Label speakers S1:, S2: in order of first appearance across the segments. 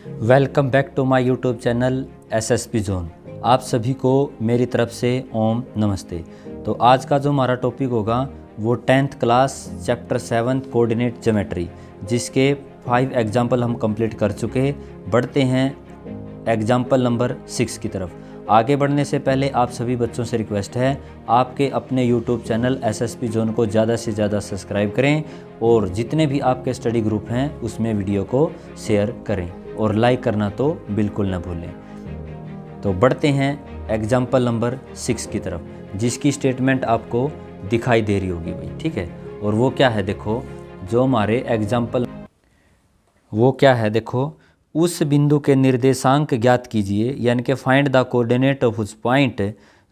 S1: Welcome back to my YouTube channel SSP zone. आप सभी को मेरी तरफ से ओम नमस्ते। तो आज का जो हमारा टॉपिक होगा वो 10th class chapter 7 coordinate geometry, जिसके 5 एग्जाम्पल हम कंप्लीट कर चुके। बढ़ते हैं एग्जाम्पल नंबर 6 की तरफ। आगे बढ़ने से पहले आप सभी बच्चों से रिक्वेस्ट है, आपके अपने यूट्यूब चैनल एसएसपी जोन को ज़्यादा से ज़्यादा सब्सक्राइब करें और जितने भी आपके स्टडी ग्रुप हैं उसमें वीडियो को शेयर करें और लाइक करना तो बिल्कुल ना भूलें। तो बढ़ते हैं एग्जाम्पल नंबर 6 की तरफ, जिसकी स्टेटमेंट आपको दिखाई दे रही होगी भाई, ठीक है। और वो क्या है देखो, जो हमारे एग्जाम्पल वो क्या है देखो, उस बिंदु के निर्देशांक ज्ञात कीजिए, यानी कि फाइंड द कोऑर्डिनेट ऑफ उस पॉइंट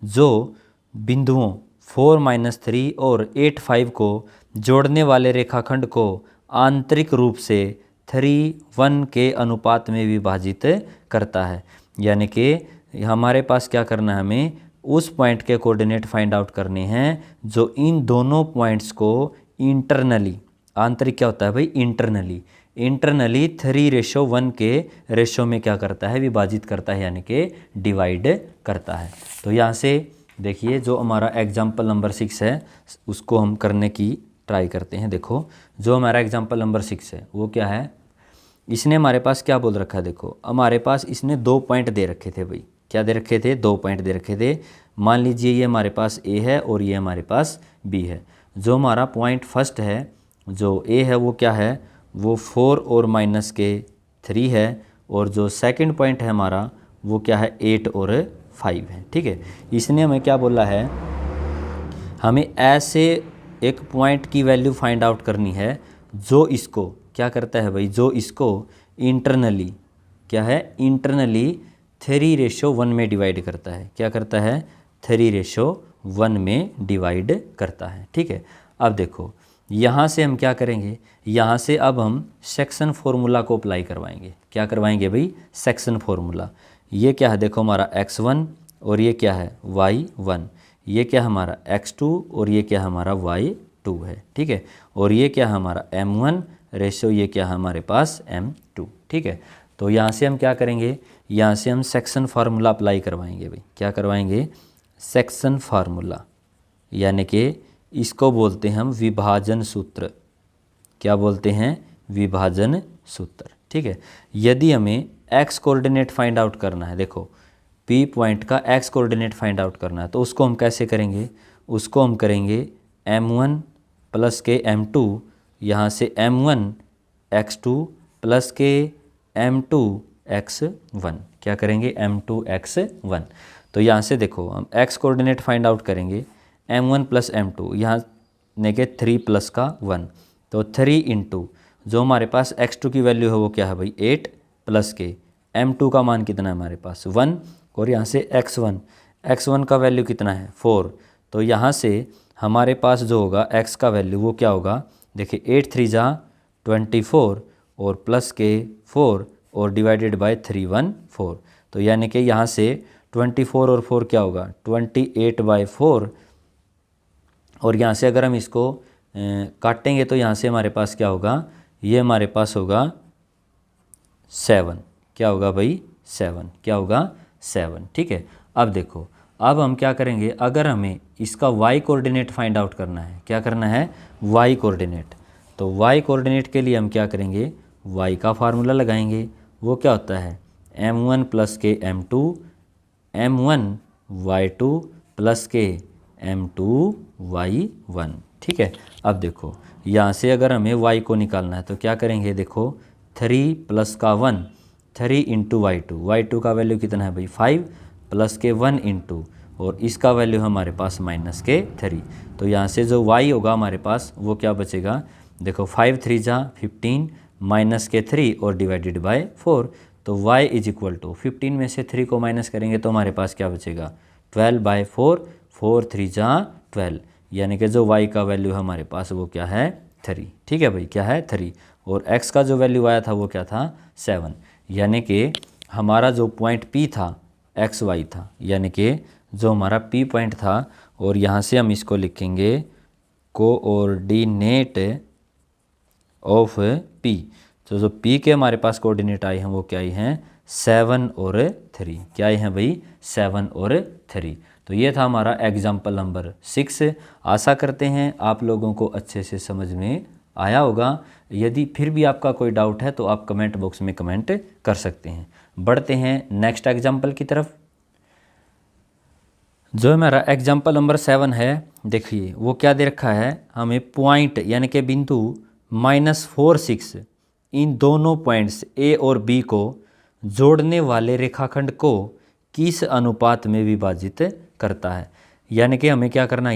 S1: जो बिंदुओं 4-3 और 8-5 को जोड़ने वाले रेखाखंड को आंतरिक रूप से 3-1 के अनुपात में विभाजित करता है। यानी कि हमारे पास क्या करना है, हमें उस पॉइंट के कोऑर्डिनेट फाइंड आउट करने हैं जो इन दोनों पॉइंट्स को इंटरनली, आंतरिक क्या होता है भाई, इंटरनली 3:1 के रेशो में क्या करता है, विभाजित करता है, यानी कि डिवाइड करता है। तो यहाँ से देखिए जो हमारा एग्जाम्पल नंबर 6 है उसको हम करने की ट्राई करते हैं। देखो जो हमारा एग्जाम्पल नंबर 6 है वो क्या है, इसने हमारे पास क्या बोल रखा है, देखो हमारे पास इसने 2 पॉइंट दे रखे थे भाई। क्या दे रखे थे, 2 पॉइंट दे रखे थे। मान लीजिए ये हमारे पास ए है और ये हमारे पास बी है। जो हमारा पॉइंट फर्स्ट है, जो ए है वो क्या है, वो 4 और -3 है। और जो सेकंड पॉइंट है हमारा वो क्या है, 8 और 5 है, ठीक है। इसने हमें क्या बोला है, हमें ऐसे एक पॉइंट की वैल्यू फाइंड आउट करनी है जो इसको क्या करता है भाई, जो इसको इंटरनली क्या है, इंटरनली 3:1 में डिवाइड करता है। क्या करता है, 3:1 में डिवाइड करता है, ठीक है। अब देखो यहाँ से हम क्या करेंगे, यहाँ से अब हम सेक्शन फार्मूला को अप्लाई करवाएंगे। क्या करवाएंगे भाई, सेक्शन फार्मूला। ये क्या है देखो, हमारा x1 और ये क्या है y1, ये क्या हमारा x2 और ये क्या हमारा y2 है, ठीक है। और ये क्या हमारा m1 रेशो, ये क्या है हमारे पास m2, ठीक है। तो यहाँ से हम क्या करेंगे, यहाँ से हम सेक्शन फार्मूला अप्लाई करवाएंगे भाई। क्या करवाएंगे, सेक्शन फार्मूला, यानी कि इसको बोलते हैं हम विभाजन सूत्र। क्या बोलते हैं, विभाजन सूत्र, ठीक है। यदि हमें x कोऑर्डिनेट फाइंड आउट करना है, देखो P पॉइंट का x कोऑर्डिनेट फाइंड आउट करना है, तो उसको हम कैसे करेंगे, उसको हम करेंगे m1 प्लस के m2, यहाँ से m1 x2 प्लस के m2 x1। क्या करेंगे, m2 x1। तो यहाँ से देखो हम x कोऑर्डिनेट फाइंड आउट करेंगे, m1 प्लस m2, यहाँ नेके 3 प्लस का 1, तो 3 इंटू जो हमारे पास x2 की वैल्यू है वो क्या है भाई 8 प्लस के m2 का मान कितना है हमारे पास 1, और यहाँ से x1 का वैल्यू कितना है 4। तो यहाँ से हमारे पास जो होगा x का वैल्यू वो क्या होगा, देखिए 8 3 जा 24 और प्लस के 4 और डिवाइडेड बाय 314। तो यानी कि यहाँ से 24 और 4 क्या होगा 28/4। और यहाँ से अगर हम इसको काटेंगे तो यहाँ से हमारे पास क्या होगा, ये हमारे पास होगा 7। क्या होगा भाई 7, क्या होगा 7, ठीक है। अब देखो अब हम क्या करेंगे, अगर हमें इसका y कोऑर्डिनेट फाइंड आउट करना है, क्या करना है y कोऑर्डिनेट, तो y कोऑर्डिनेट के लिए हम क्या करेंगे, y का फार्मूला लगाएंगे। वो क्या होता है m1 प्लस के m2 m1 y2 प्लस के m2 y1, ठीक है। अब देखो यहाँ से अगर हमें y को निकालना है तो क्या करेंगे, देखो 3 प्लस का 1, 3 इंटू y2 का वैल्यू कितना है भाई 5 प्लस के 1 इंटू, और इसका वैल्यू हमारे पास -3। तो यहाँ से जो y होगा हमारे पास वो क्या बचेगा, देखो 5 3 जा 15 -3 और डिवाइडेड बाय 4। तो y इज इक्वल टू 15 में से 3 को माइनस करेंगे तो हमारे पास क्या बचेगा 12/4, 4 3 जा 12, यानी कि जो y का वैल्यू है हमारे पास वो क्या है 3, ठीक है भाई, क्या है 3। और x का जो वैल्यू आया था वो क्या था 7, यानी कि हमारा जो पॉइंट P था XY था, यानी कि जो हमारा P पॉइंट था। और यहाँ से हम इसको लिखेंगे कोऑर्डिनेट ऑफ P, तो जो पी के हमारे पास कोऑर्डिनेट आए हैं वो क्या आई हैं 7 और 3। क्या आए हैं भाई 7 और 3। तो ये था हमारा एग्जाम्पल नंबर 6। आशा करते हैं आप लोगों को अच्छे से समझ में आया होगा। यदि फिर भी आपका कोई डाउट है तो आप कमेंट बॉक्स में कमेंट कर सकते हैं। बढ़ते हैं नेक्स्ट एग्जाम्पल की तरफ। जो हमारा एग्जाम्पल नंबर 7 है, देखिए वो क्या दे रखा है हमें पॉइंट यानी कि बिंदु -4 6 इन दोनों पॉइंट्स ए और बी को जोड़ने वाले रेखाखंड को किस अनुपात में विभाजित करता है। यानी कि हमें क्या करना है,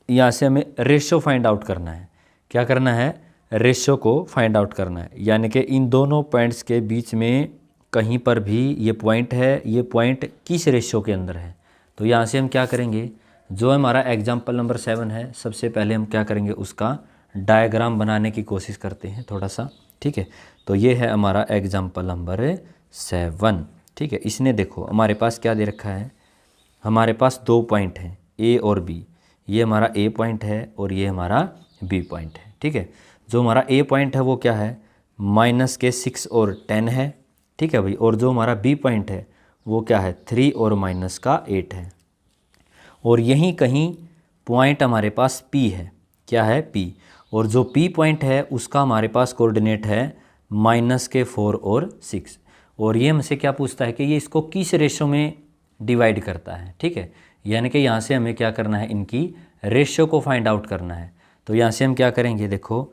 S1: यहाँ से हमें रेशो फाइंड आउट करना है। क्या करना है, रेशो को फाइंड आउट करना है। यानी कि इन दोनों पॉइंट्स के बीच में कहीं पर भी ये पॉइंट है, ये पॉइंट किस रेशो के अंदर है। तो यहाँ से हम क्या करेंगे, जो हमारा एग्जाम्पल नंबर 7 है, सबसे पहले हम क्या करेंगे उसका डायग्राम बनाने की कोशिश करते हैं थोड़ा सा। ठीक है, तो ये है हमारा एग्जाम्पल नंबर 7। ठीक है, इसने देखो हमारे पास क्या दे रखा है, हमारे पास 2 पॉइंट हैं ए और बी। ये हमारा ए पॉइंट है और ये हमारा बी पॉइंट है। ठीक है, जो हमारा ए पॉइंट है वो क्या है -6 और 10 है। ठीक है भाई, और जो हमारा बी पॉइंट है वो क्या है 3 और -8 है। और यहीं कहीं पॉइंट हमारे पास पी है। क्या है पी, और जो पी पॉइंट है उसका हमारे पास कोऑर्डिनेट है -4 और 6। और ये हमसे क्या पूछता है कि ये इसको किस रेशो में डिवाइड करता है। ठीक है, यानी कि यहाँ से हमें क्या करना है, इनकी रेशो को फाइंड आउट करना है। तो यहाँ से हम क्या करेंगे, देखो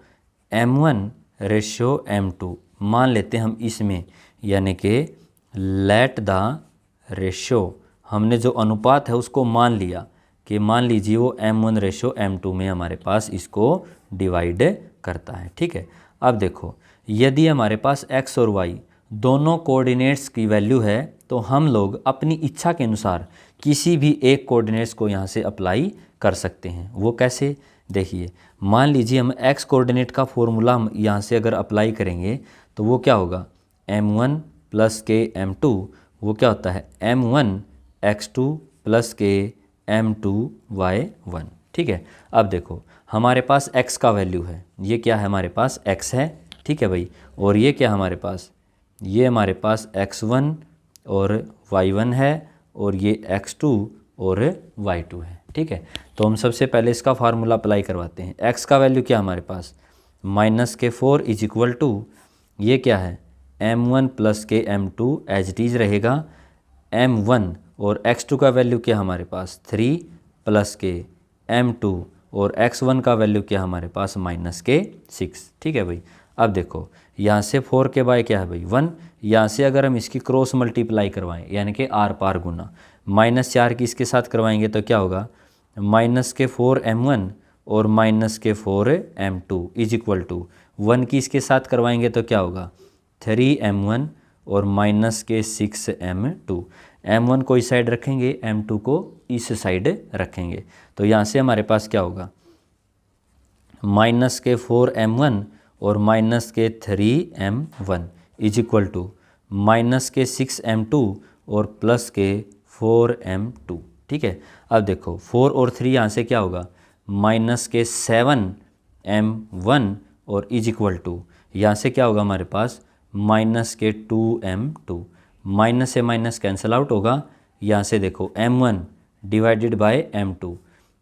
S1: m1 रेशो m2 मान लेते हैं हम इसमें, यानी कि लेट द रेशो, हमने जो अनुपात है उसको मान लिया कि मान लीजिए वो m1 रेशो m2 में हमारे पास इसको डिवाइड करता है। ठीक है, अब देखो यदि हमारे पास x और y दोनों कोऑर्डिनेट्स की वैल्यू है तो हम लोग अपनी इच्छा के अनुसार किसी भी एक कोऑर्डिनेट्स को यहाँ से अप्लाई कर सकते हैं। वो कैसे, देखिए मान लीजिए हम x कोऑर्डिनेट का फॉर्मूला हम यहाँ से अगर अप्लाई करेंगे तो वो क्या होगा m1 + k m2, वो क्या होता है m1 x2 + k m2 y1। ठीक है, अब देखो हमारे पास x का वैल्यू है, ये क्या है हमारे पास x है। ठीक है भाई, और ये क्या हमारे पास, ये हमारे पास x1 और y1 है और ये x2 और y2 है। ठीक है, तो हम सबसे पहले इसका फार्मूला अप्लाई करवाते हैं। x का वैल्यू क्या हमारे पास -4 = ये क्या है m1 + k m2 as it is रहेगा m1, और x2 का वैल्यू क्या हमारे पास 3 + k m2, और x1 का वैल्यू क्या हमारे पास -6। ठीक है भाई, अब देखो यहाँ से 4 के बाय क्या है भाई 1, यहाँ से अगर हम इसकी क्रॉस मल्टीप्लाई करवाएं यानी कि आर पार गुना, -4 की इसके साथ करवाएंगे तो क्या होगा -4 m1 और -4 m2 = 1 की इसके साथ करवाएंगे तो क्या होगा 3 m1 और -6 m2। m1 को इस साइड रखेंगे, m2 को इस साइड रखेंगे, तो यहाँ से हमारे पास क्या होगा -4 m1 और -3 m1 = -6 m2 और +4 m2। ठीक है, अब देखो 4 और 3 यहाँ से क्या होगा -7 m1 और = यहाँ से क्या होगा हमारे पास -2 m2। माइनस से माइनस कैंसिल आउट होगा। यहाँ से देखो m1 डिवाइडेड बाय m2,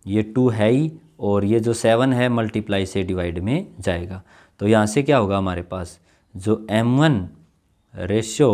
S1: ये 2 है ही, और ये जो 7 है मल्टीप्लाई से डिवाइड में जाएगा। तो यहाँ से क्या होगा हमारे पास जो m1 रेशो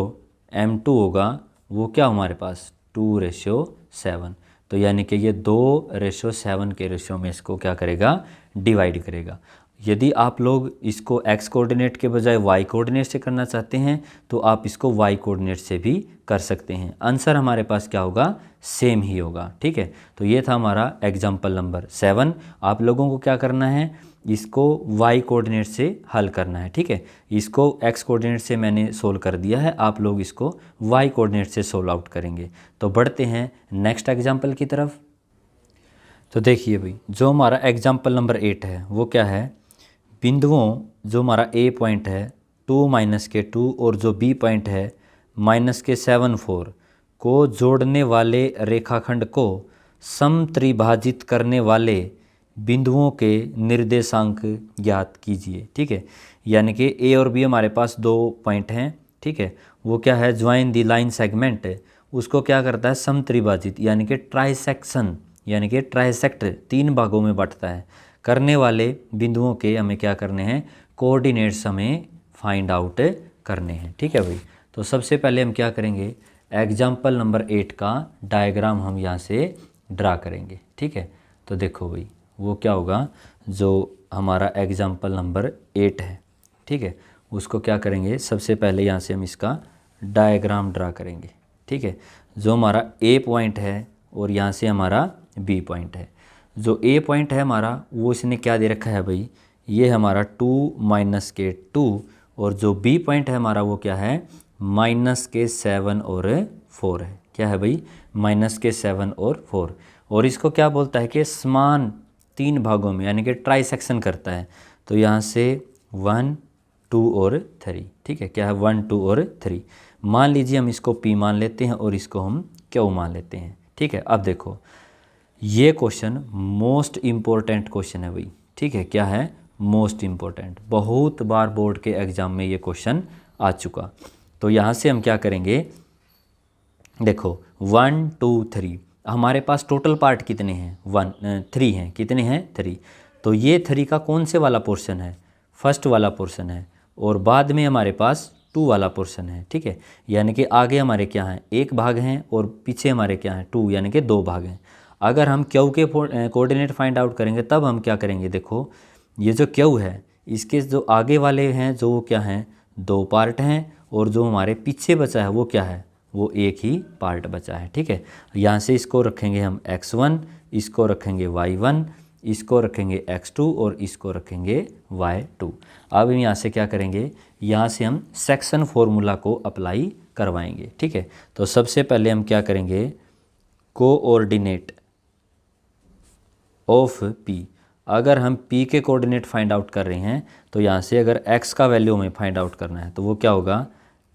S1: m2 होगा वो क्या हमारे पास 2:7। तो यानी कि ये 2:7 के रेशो में इसको क्या करेगा डिवाइड करेगा। यदि आप लोग इसको x कोऑर्डिनेट के बजाय y कोऑर्डिनेट से करना चाहते हैं तो आप इसको y कोऑर्डिनेट से भी कर सकते हैं। आंसर हमारे पास क्या होगा सेम ही होगा। ठीक है, तो ये था हमारा एग्जाम्पल नंबर 7। आप लोगों को क्या करना है इसको y कोऑर्डिनेट से हल करना है। ठीक है, इसको x कोऑर्डिनेट से मैंने सोल्व कर दिया है, आप लोग इसको y कोऑर्डिनेट से सोल्व आउट करेंगे। तो बढ़ते हैं नेक्स्ट एग्जाम्पल की तरफ। तो देखिए भाई जो हमारा एग्जाम्पल नंबर 8 है वो क्या है, बिंदुओं जो हमारा a पॉइंट है 2-2 और जो b पॉइंट है -7 को जोड़ने वाले रेखाखंड को समत्रिभाजित करने वाले बिंदुओं के निर्देशांक ज्ञात कीजिए। ठीक है, यानी कि ए और बी हमारे पास 2 पॉइंट हैं। ठीक है, वो क्या है, ज्वाइन दी लाइन सेगमेंट, उसको क्या करता है, समत्रिभाजित यानी कि ट्राइसेक्शन यानी कि ट्राइसेक्ट 3 भागों में बांटता है। करने वाले बिंदुओं के हमें क्या करने हैं, कोऑर्डिनेट्स हमें फाइंड आउट करने हैं। ठीक है भाई, तो सबसे पहले हम क्या करेंगे, एग्जाम्पल नंबर 8 का डायग्राम हम यहाँ से ड्रा करेंगे। ठीक है, तो देखो भाई वो क्या होगा, जो हमारा एग्जाम्पल नंबर 8 है, ठीक है, उसको क्या करेंगे, सबसे पहले यहाँ से हम इसका डायग्राम ड्रा करेंगे। ठीक है, जो हमारा ए पॉइंट है और यहाँ से हमारा बी पॉइंट है। जो ए पॉइंट है हमारा, वो इसने क्या दे रखा है भाई, ये हमारा 2 - के 2, और जो बी पॉइंट है हमारा वो क्या है, -के 7 और 4 है। क्या है भाई, -के 7 और 4, और इसको क्या बोलता है कि समान 3 भागों में यानी कि ट्राइसेक्शन करता है। तो यहाँ से 1, 2 और 3। ठीक है, क्या है, 1, 2 और 3। मान लीजिए हम इसको P मान लेते हैं और इसको हम Q मान लेते हैं। ठीक है, अब देखो ये क्वेश्चन मोस्ट इम्पोर्टेंट क्वेश्चन है भाई। ठीक है, क्या है, मोस्ट इम्पोर्टेंट, बहुत बार बोर्ड के एग्जाम में ये क्वेश्चन आ चुका। तो यहाँ से हम क्या करेंगे, देखो 1, 2, 3 हमारे पास टोटल पार्ट कितने हैं, 3 हैं। कितने हैं, 3। तो ये 3 का कौन से वाला पोर्शन है, फर्स्ट वाला पोर्शन है, और बाद में हमारे पास 2 वाला पोर्शन है। ठीक है, यानी कि आगे हमारे क्या हैं, 1 भाग हैं, और पीछे हमारे क्या हैं, 2 यानी कि 2 भाग हैं। अगर हम क्यू के कोऑर्डिनेट फाइंड आउट करेंगे तब हम क्या करेंगे, देखो ये जो क्यू है इसके जो आगे वाले हैं जो क्या हैं, 2 पार्ट हैं, और जो हमारे पीछे बचा है वो क्या है, वो एक ही पार्ट बचा है। ठीक है, यहाँ से इसको रखेंगे हम x1, इसको रखेंगे y1, इसको रखेंगे x2 और इसको रखेंगे y2। अब हम यहाँ से क्या करेंगे, यहाँ से हम सेक्शन फॉर्मूला को अप्लाई करवाएंगे। ठीक है, तो सबसे पहले हम क्या करेंगे, कोऑर्डिनेट ऑफ p, अगर हम p के कोऑर्डिनेट फाइंड आउट कर रहे हैं तो यहाँ से अगर x का वैल्यू हमें फाइंड आउट करना है तो वो क्या होगा,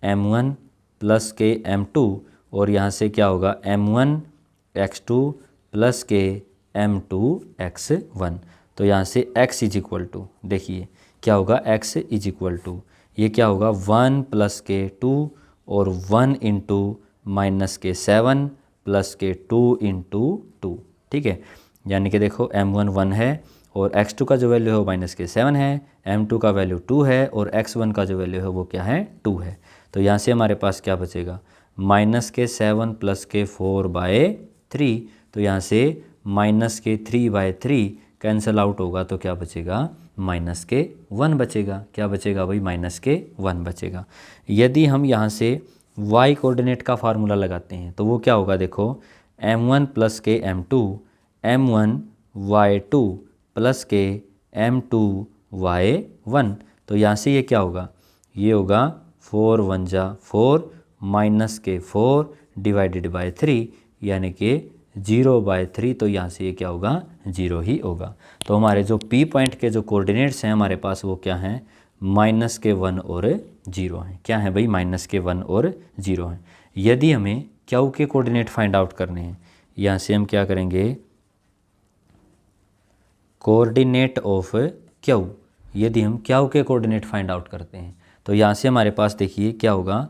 S1: m1 + के m2, और यहाँ से क्या होगा, m1 x2 + के m2 x1। तो यहाँ से x = देखिए क्या होगा, x = ये क्या होगा, 1 + के 2 और 1 × - के 7 + के 2 × 2। ठीक है, यानी कि देखो m1 1 है और x2 का जो वैल्यू है वो -के 7 है, m2 का वैल्यू 2 है, और x1 का जो वैल्यू है वो क्या है, 2 है। तो यहाँ से हमारे पास क्या बचेगा, -के 7 + के 4/3। तो यहाँ से -के 3/3 कैंसिल आउट होगा तो क्या बचेगा, -के 1 बचेगा। क्या बचेगा भाई, -के 1 बचेगा। यदि हम यहाँ से y कोऑर्डिनेट का फार्मूला लगाते हैं तो वो क्या होगा, देखो m1 + के m2, m1 y2 + के m2 y1। तो यहाँ से ये क्या होगा, ये होगा 4 × 1 = 4 -के 4 / 3 यानी कि 0/3। तो यहाँ से ये क्या होगा, 0 ही होगा। तो हमारे जो P पॉइंट के जो कोऑर्डिनेट्स हैं हमारे पास वो क्या हैं, -के 1 और 0 हैं। क्या है भाई, -के 1 और 0 हैं। यदि हमें Q के कोऑर्डिनेट फाइंड आउट करने हैं, यहाँ से हम क्या करेंगे, कोऑर्डिनेट ऑफ Q, यदि हम Q के कोऑर्डिनेट फाइंड आउट करते हैं तो यहाँ से हमारे पास देखिए क्या होगा,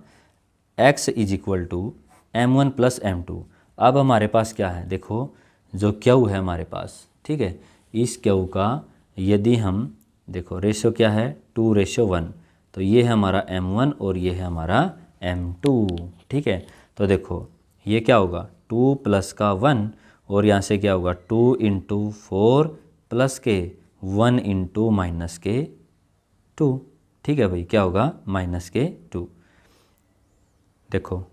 S1: x = m1 + m2। अब हमारे पास क्या है, देखो जो Q है हमारे पास, ठीक है, इस Q का यदि हम देखो रेशो क्या है, 2:1। तो ये है हमारा m1 और ये है हमारा m2। ठीक है, तो देखो ये क्या होगा, 2 + का 1, और यहाँ से क्या होगा, 2 × 4 + के 1 × - के 2। ठीक है भाई, क्या होगा, -के 2। देखो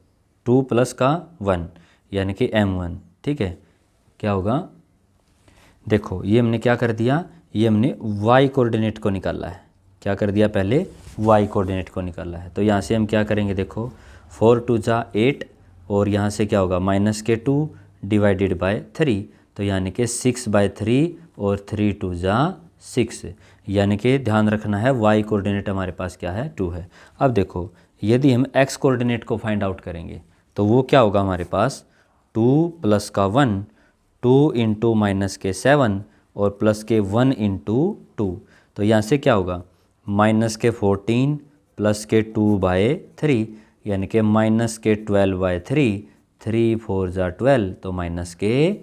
S1: 2 + का 1 यानी कि m1। ठीक है, क्या होगा, देखो ये हमने क्या कर दिया, ये हमने y कोऑर्डिनेट को निकाला है। क्या कर दिया, पहले y कोऑर्डिनेट को निकाला है। तो यहाँ से हम क्या करेंगे, देखो 4 × 2 = 8, और यहाँ से क्या होगा, -के 2 / 3। तो यानी कि 6/3 और 3 × 2 = 6, यानी कि ध्यान रखना है y कोऑर्डिनेट हमारे पास क्या है, 2 है। अब देखो यदि हम x कोऑर्डिनेट को फाइंड आउट करेंगे तो वो क्या होगा, हमारे पास 2 + का 1, 2 × - के 7, और प्लस के 1 इंटू 2। तो यहाँ से क्या होगा, माइनस के 14 प्लस के 2/3 यानी कि माइनस के 12/3, 3 4 जा 12 तो माइनस के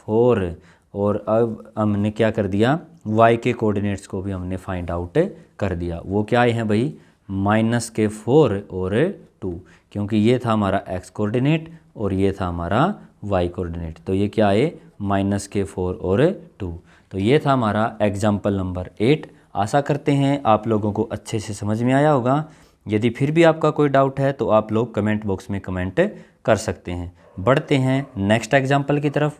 S1: 4। और अब हमने क्या कर दिया, y के कोऑर्डिनेट्स को भी हमने फाइंड आउट कर दिया। वो क्या आए हैं भाई, माइनस के 4 और 2, क्योंकि ये था हमारा x कोऑर्डिनेट और ये था हमारा y कोऑर्डिनेट। तो ये क्या आए, माइनस के 4 और 2। तो ये था हमारा एग्जाम्पल नंबर 8। आशा करते हैं आप लोगों को अच्छे से समझ में आया होगा। यदि फिर भी आपका कोई डाउट है तो आप लोग कमेंट बॉक्स में कमेंट कर सकते हैं। बढ़ते हैं नेक्स्ट एग्जाम्पल की तरफ।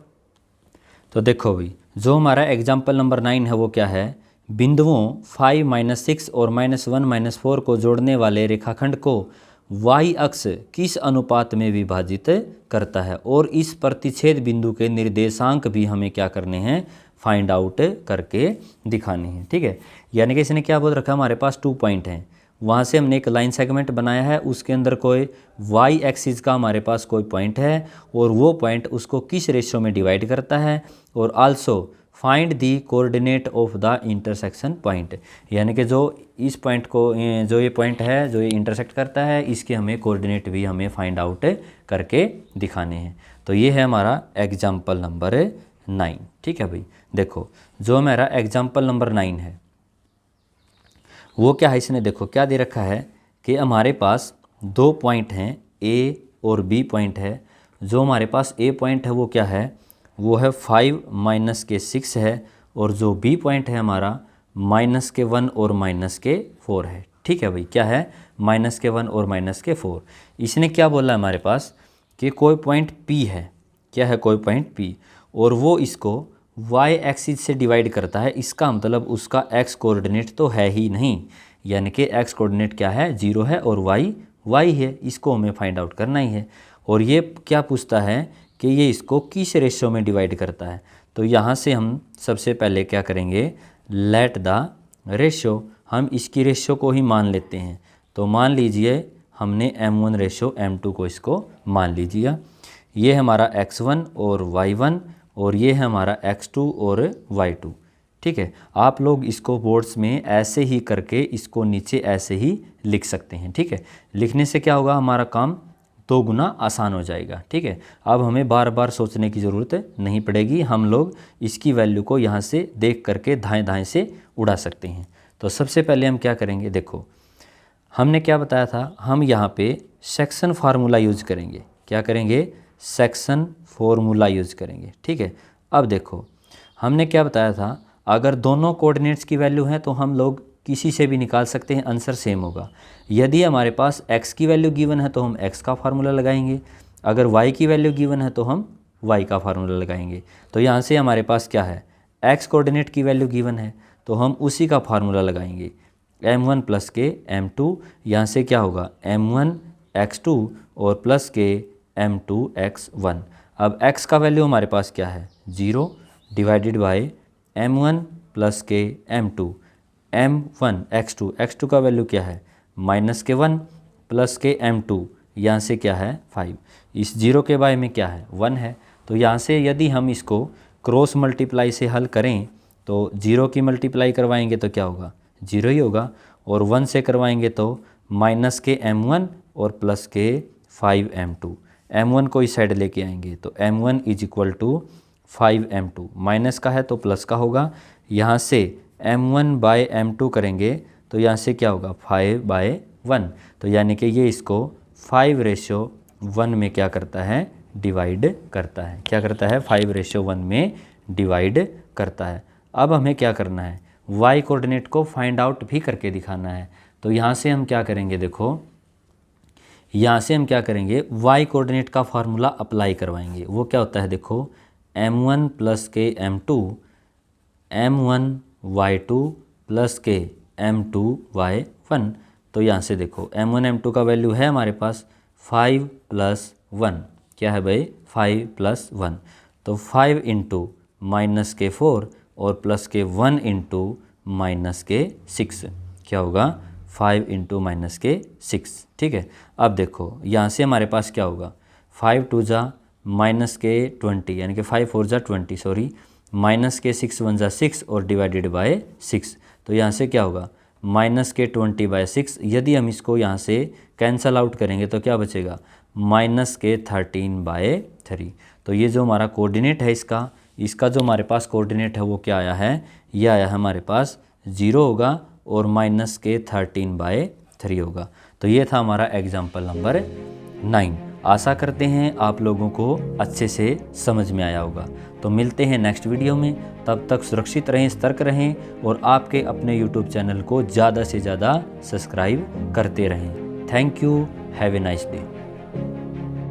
S1: तो देखो भाई, जो हमारा एग्जाम्पल नंबर 9 है वो क्या है, बिंदुओं 5 -6 और -1 -4 को जोड़ने वाले रेखाखंड को y अक्ष किस अनुपात में विभाजित करता है, और इस प्रतिच्छेद बिंदु के निर्देशांक भी हमें क्या करने हैं, फाइंड आउट करके दिखाने हैं। ठीक है, यानी कि इसने क्या बोल रखा है, हमारे पास 2 पॉइंट हैं, वहाँ से हमने एक लाइन सेगमेंट बनाया है, उसके अंदर कोई y एक्सिस का हमारे पास कोई पॉइंट है और वो पॉइंट उसको किस रेशियो में डिवाइड करता है, और also find the coordinate of the intersection point, यानी कि जो इस पॉइंट को, जो ये पॉइंट है जो ये इंटरसेक्ट करता है, इसके हमें कोऑर्डिनेट भी हमें फाइंड आउट करके दिखाने हैं। तो ये है हमारा एग्जाम्पल नंबर 9। ठीक है भाई, देखो जो हमारा एग्जाम्पल नंबर 9 है वो क्या है, इसने देखो क्या दे रखा है कि हमारे पास 2 पॉइंट हैं, A और B पॉइंट है। जो हमारे पास A पॉइंट है वो क्या है, वो है 5 - के 6 है, और जो B पॉइंट है हमारा -1 और -4 है। ठीक है भाई, क्या है, -1 और -4। इसने क्या बोला है हमारे पास कि कोई पॉइंट P है, क्या है, कोई पॉइंट P, और वो इसको y एक्सिस से डिवाइड करता है। इसका मतलब उसका x कोऑर्डिनेट तो है ही नहीं, यानी कि x कोऑर्डिनेट क्या है, 0 है, और y है। इसको हमें फाइंड आउट करना ही है। और ये क्या पूछता है कि ये इसको किस रेशियो में डिवाइड करता है। तो यहाँ से हम सबसे पहले क्या करेंगे, लेट द रेशियो, हम इसकी रेशियो को ही मान लेते हैं। तो मान लीजिए हमने m1 रेशियो m2 को इसको मान लीजिए। ये हमारा x1 और y1, और ये है हमारा x2 और y2। ठीक है, आप लोग इसको बोर्ड्स में ऐसे ही करके इसको नीचे ऐसे ही लिख सकते हैं। ठीक है, लिखने से क्या होगा, हमारा काम 2 गुना आसान हो जाएगा। ठीक है, अब हमें बार बार सोचने की ज़रूरत नहीं पड़ेगी, हम लोग इसकी वैल्यू को यहाँ से देख करके दाएँ दाएँ से उड़ा सकते हैं। तो सबसे पहले हम क्या करेंगे, देखो हमने क्या बताया था, हम यहाँ पे सेक्शन फार्मूला यूज करेंगे। क्या करेंगे, सेक्शन फार्मूला यूज करेंगे। ठीक है, अब देखो हमने क्या बताया था, अगर दोनों कोऑर्डिनेट्स की वैल्यू है तो हम लोग किसी से भी निकाल सकते हैं, आंसर सेम होगा। यदि हमारे पास x की वैल्यू गिवन है तो हम x का फार्मूला लगाएंगे, अगर y की वैल्यू गिवन है तो हम y का फार्मूला लगाएंगे। तो यहाँ से हमारे पास क्या है, x कोऑर्डिनेट की वैल्यू गिवन है तो हम उसी का फार्मूला लगाएंगे, m1 प्लस के m2। यहाँ से क्या होगा, m1 x2 और प्लस के m2 x1। अब x का वैल्यू हमारे पास क्या है, 0 डिवाइडेड बाय m1 प्लस के m2, m1 x2 का वैल्यू क्या है, -1 प्लस के m2, यहाँ से क्या है 5, इस 0 के बाय में क्या है 1 है। तो यहाँ से यदि हम इसको क्रॉस मल्टीप्लाई से हल करें तो 0 की मल्टीप्लाई करवाएंगे तो क्या होगा, 0 ही होगा, और 1 से करवाएंगे तो माइनस के m1 और प्लस के 5m2। m1 को इस साइड लेके आएंगे तो m1 is equal to 5m2, minus का है तो प्लस का होगा। यहाँ से m1 बाय m2 करेंगे तो यहाँ से क्या होगा 5/1। तो यानी कि ये इसको 5:1 में क्या करता है, डिवाइड करता है। क्या करता है, 5:1 में डिवाइड करता है। अब हमें क्या करना है, y कोऑर्डिनेट को फाइंड आउट भी करके दिखाना है। तो यहाँ से हम क्या करेंगे, देखो यहाँ से हम क्या करेंगे, y कोऑर्डिनेट का फार्मूला अप्लाई करवाएंगे। वो क्या होता है, देखो m1 प्लस के m2, m1 y2 प्लस के m2 y1। तो यहाँ से देखो m1 m2 का वैल्यू है हमारे पास 5 + 1, क्या है भाई 5 + 1। तो 5 इंटू माइनस के 4 और प्लस के 1 इंटू माइनस के 6, क्या होगा 5 इंटू माइनस के 6। ठीक है, अब देखो यहाँ से हमारे पास क्या होगा, 5 × 2 माइनस के 20, यानी कि 5 × 4 = 20, सॉरी, माइनस के 6 वन जा 6 और डिवाइडेड बाय 6। तो यहाँ से क्या होगा, माइनस के 20/6। यदि हम इसको यहाँ से कैंसल आउट करेंगे तो क्या बचेगा, माइनस के 13/3। तो ये जो हमारा कोऑर्डिनेट है इसका जो हमारे पास कोऑर्डिनेट है वो क्या आया है, ये आया है हमारे पास 0 होगा और माइनस के 13/3 होगा। तो ये था हमारा एग्जाम्पल नंबर 9। आशा करते हैं आप लोगों को अच्छे से समझ में आया होगा। तो मिलते हैं नेक्स्ट वीडियो में, तब तक सुरक्षित रहें, सतर्क रहें और आपके अपने यूट्यूब चैनल को ज़्यादा से ज़्यादा सब्सक्राइब करते रहें। Thank you, have a nice day.